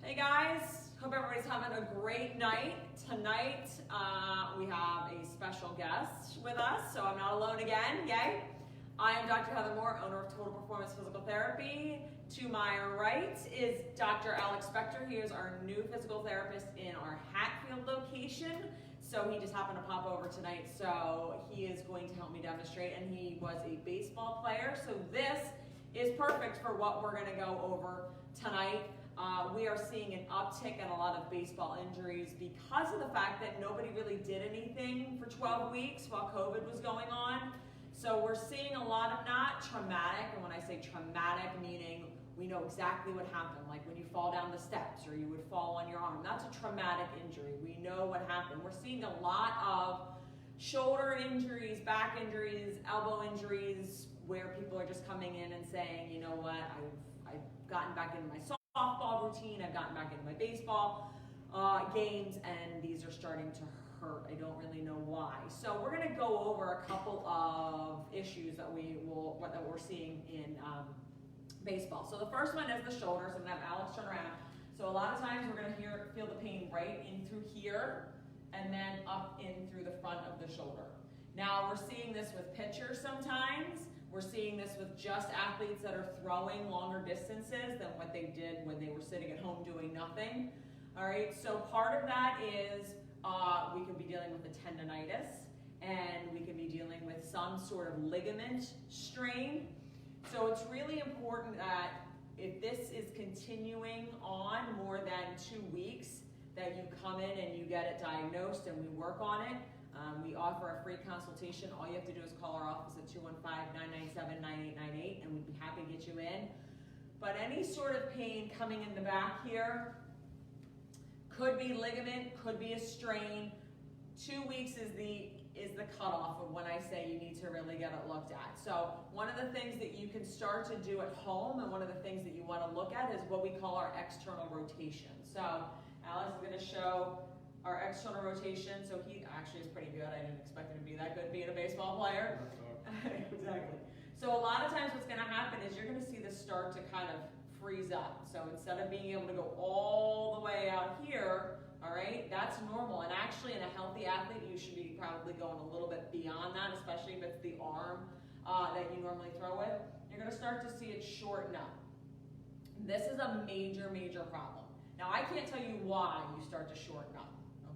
Hey guys, hope everybody's having a great night. Tonight we have a special guest with us, so I'm not alone again, yay. I am Dr. Heather Moore, owner of Total Performance Physical Therapy. To my right is Dr. Alex Spector. He is our new physical therapist in our Hatfield location. So he just happened to pop over tonight, so he is going to help me demonstrate, and he was a baseball player, so this is perfect for what we're going to go over tonight. We are seeing an uptick in a lot of baseball injuries because of the fact that nobody really did anything for 12 weeks while COVID was going on. So we're seeing a lot of not traumatic, and when I say traumatic, meaning we know exactly what happened, like when you fall down the steps or you would fall on your arm. That's a traumatic injury. We know what happened. We're seeing a lot of shoulder injuries, back injuries, elbow injuries, where people are just coming in and saying, you know what, I've gotten back into my softball routine, I've gotten back into my baseball games, and these are starting to hurt. I don't really know why. So we're going to go over a couple of issues that we're seeing in baseball. So the first one is the shoulder. So I'm going to have Alex turn around. So a lot of times we're going to feel the pain right in through here and then up in through the front of the shoulder. Now we're seeing this with pitchers sometimes. We're seeing this with just athletes that are throwing longer distances than what they did when they were sitting at home doing nothing. All right, so part of that is we could be dealing with a tendonitis, and we could be dealing with some sort of ligament strain. So it's really important that if this is continuing on more than 2 weeks, that you come in and you get it diagnosed and we work on it. We offer a free consultation. All you have to do is call our office at 215-997-9898, and we'd be happy to get you in. But any sort of pain coming in the back here could be ligament, could be a strain. 2 weeks is the cutoff of when I say you need to really get it looked at. So one of the things that you can start to do at home, and one of the things that you want to look at, is what we call our external rotation. So Alex is going to show our external rotation. So he actually is pretty good. I didn't expect him to be that good being a baseball player. Exactly. So a lot of times what's going to happen is you're going to see this start to kind of freeze up. So instead of being able to go all the way out here, all right, that's normal. And actually in a healthy athlete, you should be probably going a little bit beyond that, especially if it's the arm that you normally throw with. You're going to start to see it shorten up. This is a major, major problem. Now I can't tell you why you start to shorten up.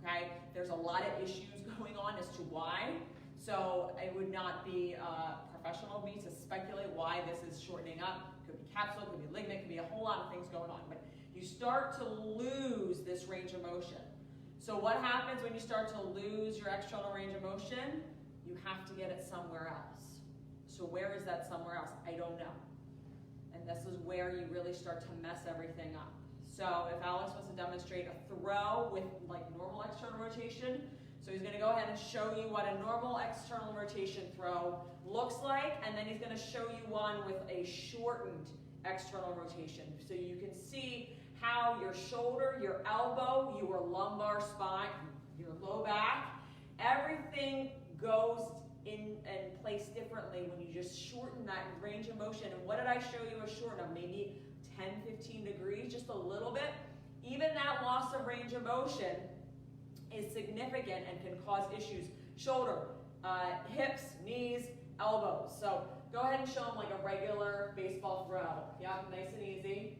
Okay, there's a lot of issues going on as to why, so it would not be professional of me to speculate why this is shortening up. Could be capsule, could be ligament, could be a whole lot of things going on, but you start to lose this range of motion. So what happens when you start to lose your external range of motion? You have to get it somewhere else. So where is that somewhere else? I don't know. And this is where you really start to mess everything up. So if Alex wants to demonstrate a throw with like normal external rotation, so he's going to go ahead and show you what a normal external rotation throw looks like, and then he's going to show you one with a shortened external rotation. So you can see how your shoulder, your elbow, your lumbar spine, your low back, everything goes in and place differently when you just shorten that range of motion. And what did I show you a shorten of? Maybe 10-15 degrees, just a little bit. Even that loss of range of motion is significant and can cause issues. Shoulder, hips, knees, elbows. So go ahead and show them like a regular baseball throw. Yep, nice and easy.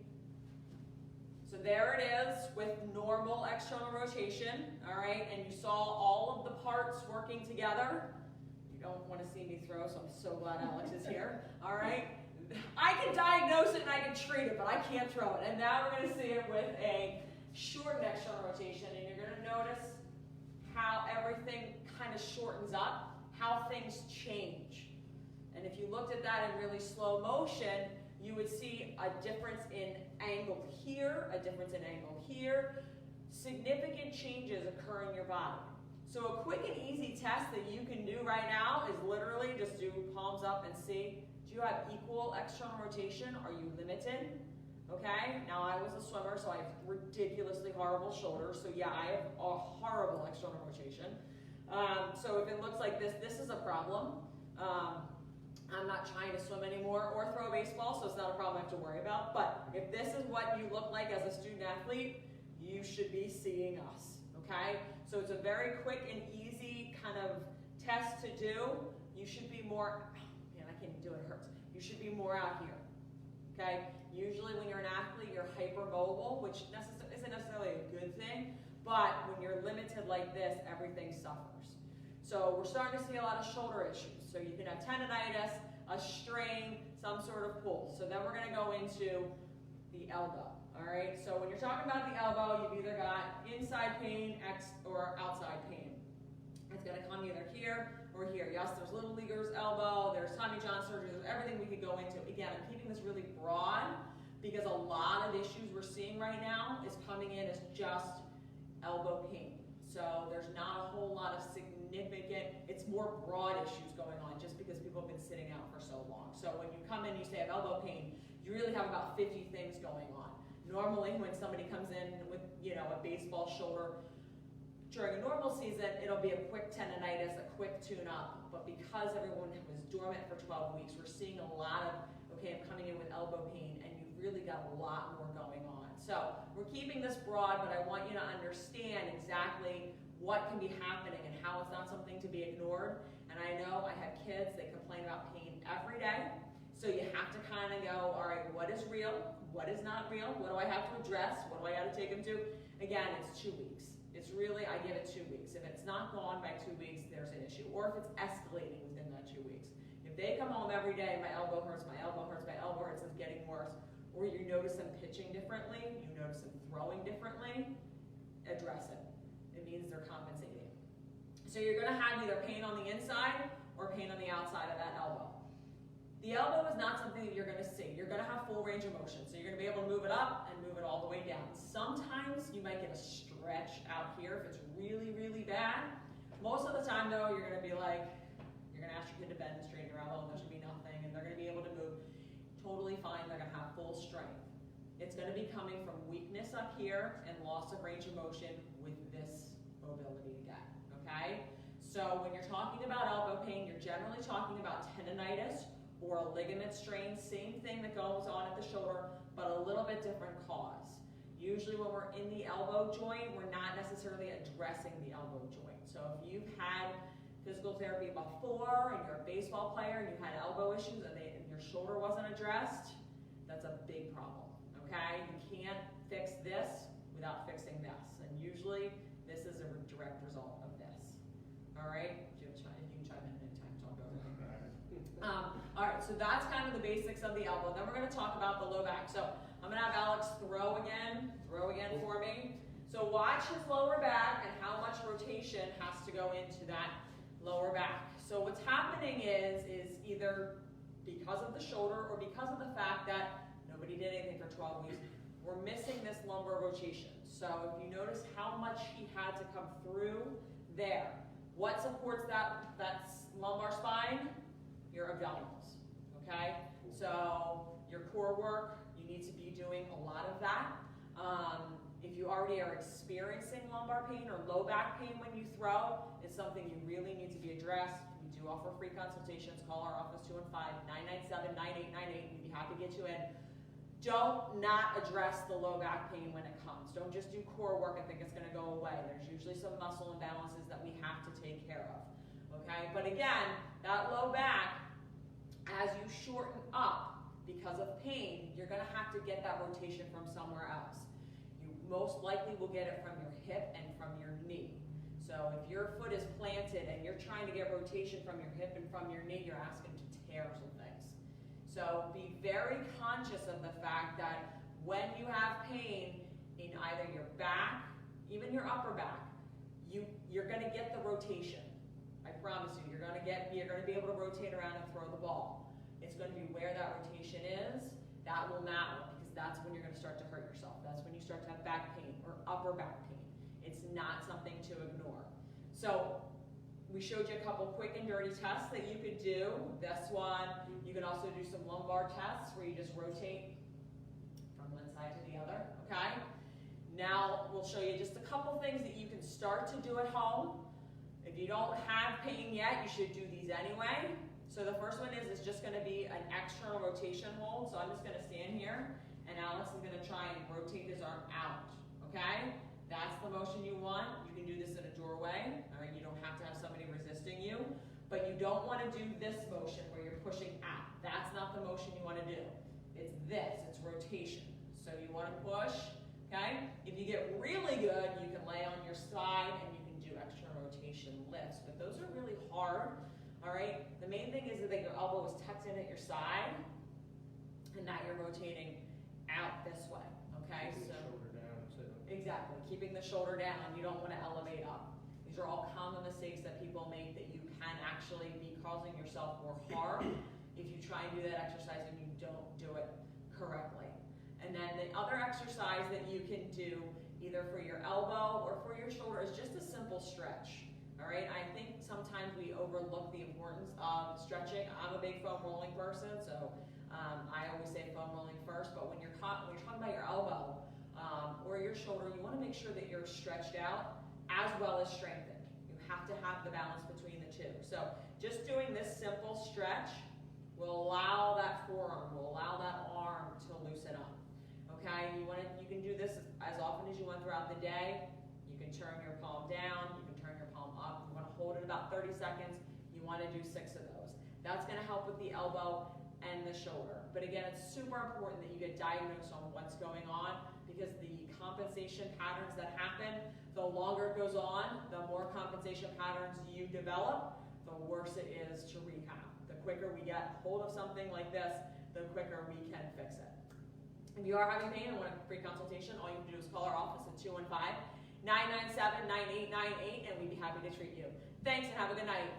So there it is with normal external rotation, all right? And you saw all of the parts working together. You don't want to see me throw, so I'm so glad Alex is here, all right? I can diagnose it and I can treat it, but I can't throw it. And now we're going to see it with a shortened external rotation, and you're going to notice how everything kind of shortens up, how things change. And if you looked at that in really slow motion, you would see a difference in angle here, a difference in angle here. Significant changes occur in your body. So a quick and easy test that you can do right now is literally just do palms up and see, do you have equal external rotation? Are you limited? Okay, now I was a swimmer, so I have ridiculously horrible shoulders. So yeah, I have a horrible external rotation. So if it looks like this is a problem. I'm not trying to swim anymore or throw a baseball, so it's not a problem I have to worry about. But if this is what you look like as a student athlete, you should be seeing us, okay? So it's a very quick and easy kind of test to do. You should be more, man, I can't even do it, it hurts. You should be more out here, okay? Usually when you're an athlete, you're hypermobile, which isn't necessarily a good thing, but when you're limited like this, everything suffers. So we're starting to see a lot of shoulder issues. So you can have tendonitis, a strain, some sort of pull. So then we're going to go into the elbow. All right. So when you're talking about the elbow, you've either got inside pain or outside pain. It's going to come either here or here. Yes, there's little leaguer's elbow. There's Tommy John surgery. There's everything we could go into. Again, I'm keeping this really broad because a lot of issues we're seeing right now is coming in as just elbow pain. So there's not a whole lot of significant, it's more broad issues going on just because people have been sitting out for so long. So when you come in and you say I have elbow pain, you really have about 50 things going on. Normally when somebody comes in with, a baseball shoulder during a normal season, it'll be a quick tendonitis, a quick tune-up. But because everyone was dormant for 12 weeks, we're seeing a lot of, okay, I'm coming in with elbow pain, and you've really got a lot more going on. So we're keeping this broad, but I want you to understand exactly what can be happening and how it's not something to be ignored. And I know I have kids that complain about pain every day. So you have to kind of go, all right, what is real? What is not real? What do I have to address? What do I got to take them to? Again, it's 2 weeks. It's really, I give it 2 weeks. If it's not gone by 2 weeks, there's an issue. Or if it's escalating within that 2 weeks. If they come home every day, my elbow hurts, my elbow hurts, my elbow hurts, it's getting worse, or you notice them pitching differently, you notice them throwing differently, address it. It means they're compensating. So you're going to have either pain on the inside or pain on the outside of that elbow. The elbow is not something that you're going to see. You're going to have full range of motion. So you're going to be able to move it up and move it all the way down. Sometimes you might get a stretch out here if it's really, really bad. Most of the time, though, you're going to be like, you're going to ask your kid to bend and straighten your elbow, and there should be nothing, and they're going to be able to move totally fine. They're going to have full strength. It's going to be coming from weakness up here and loss of range of motion with this mobility again, okay? So when you're talking about elbow pain, you're generally talking about tendonitis or a ligament strain, same thing that goes on at the shoulder, but a little bit different cause. Usually when we're in the elbow joint, we're not necessarily addressing the elbow joint. So if you've had physical therapy before and you're a baseball player and you had elbow issues and your shoulder wasn't addressed, that's a big problem, okay? You can't fix this without fixing this. And usually this is a direct result of this. All right? You can chime in anytime, talk over me. All right, so that's kind of the basics of the elbow. Then we're going to talk about the low back. So I'm going to have Alex throw again for me. So watch his lower back and how much rotation has to go into that lower back. So what's happening is either because of the shoulder or because of the fact that nobody did anything for 12 weeks, we're missing this lumbar rotation. So if you notice how much he had to come through there, what supports that lumbar spine? Your abdominals, okay? So your core work, you need to be doing a lot of that. If you already are experiencing lumbar pain or low back pain when you throw, it's something you really need to be addressed. We do offer free consultations. Call our office 215-997-9898. We'd be happy to get you in. Don't not address the low back pain when it comes. Don't just do core work and think it's going to go away. There's usually some muscle imbalances that we have to take care of. Okay, but again, that low back, as you shorten up because of pain, you're going to have to get that rotation from somewhere else. You most likely will get it from your hip and from your knee. So if your foot is planted and you're trying to get rotation from your hip and from your knee, you're asking to tear some things. So be very conscious of the fact that when you have pain in either your back, even your upper back, you're going to get the rotation. I promise you, you're going to be able to rotate around and throw the ball. It's going to be where that rotation is, that will matter, because that's when you're going to start to hurt yourself. That's when you start to have back pain or upper back pain. It's not something to ignore. So we showed you a couple quick and dirty tests that you could do. This one, you can also do some lumbar tests where you just rotate from one side to the other, okay? Now we'll show you just a couple things that you can start to do at home. If you don't have pain yet, you should do these anyway. So the first one is just gonna be an external rotation hold. So I'm just gonna stand here and Alex is gonna try and rotate his arm out, okay? That's the motion you want. You can do this in a doorway, all right? You don't have to have somebody resisting you, but you don't wanna do this motion where you're pushing out. That's not the motion you wanna do. It's this, it's rotation. So you wanna push, okay? If you get really good, you can lay on your side and you can do external rotation lifts, but those are really hard, all right? The main thing is that your elbow is tucked in at your side and that you're rotating out this way, okay? Keeping the shoulder down too. Exactly, keeping the shoulder down. You don't want to elevate up. These are all common mistakes that people make that you can actually be causing yourself more harm if you try and do that exercise and you don't do it correctly. And then the other exercise that you can do either for your elbow or for your shoulder is just a simple stretch. All right, I think sometimes we overlook the importance of stretching. I'm a big foam rolling person, so I always say foam rolling first, but when you're talking about your elbow or your shoulder, you want to make sure that you're stretched out as well as strengthened. You have to have the balance between the two. So just doing this simple stretch will allow that forearm, will allow that arm to loosen up. Okay, you can do this as often as you want throughout the day. You can turn your palm down, you can turn your palm up. You want to hold it about 30 seconds. You want to do 6 of those. That's going to help with the elbow and the shoulder. But again, it's super important that you get diagnosed on what's going on, because the compensation patterns that happen, the longer it goes on, the more compensation patterns you develop, the worse it is to rehab. The quicker we get hold of something like this, the quicker we can fix it. If you are having pain and want a free consultation, all you have to do is call our office at 215-997-9898, and we'd be happy to treat you. Thanks and have a good night.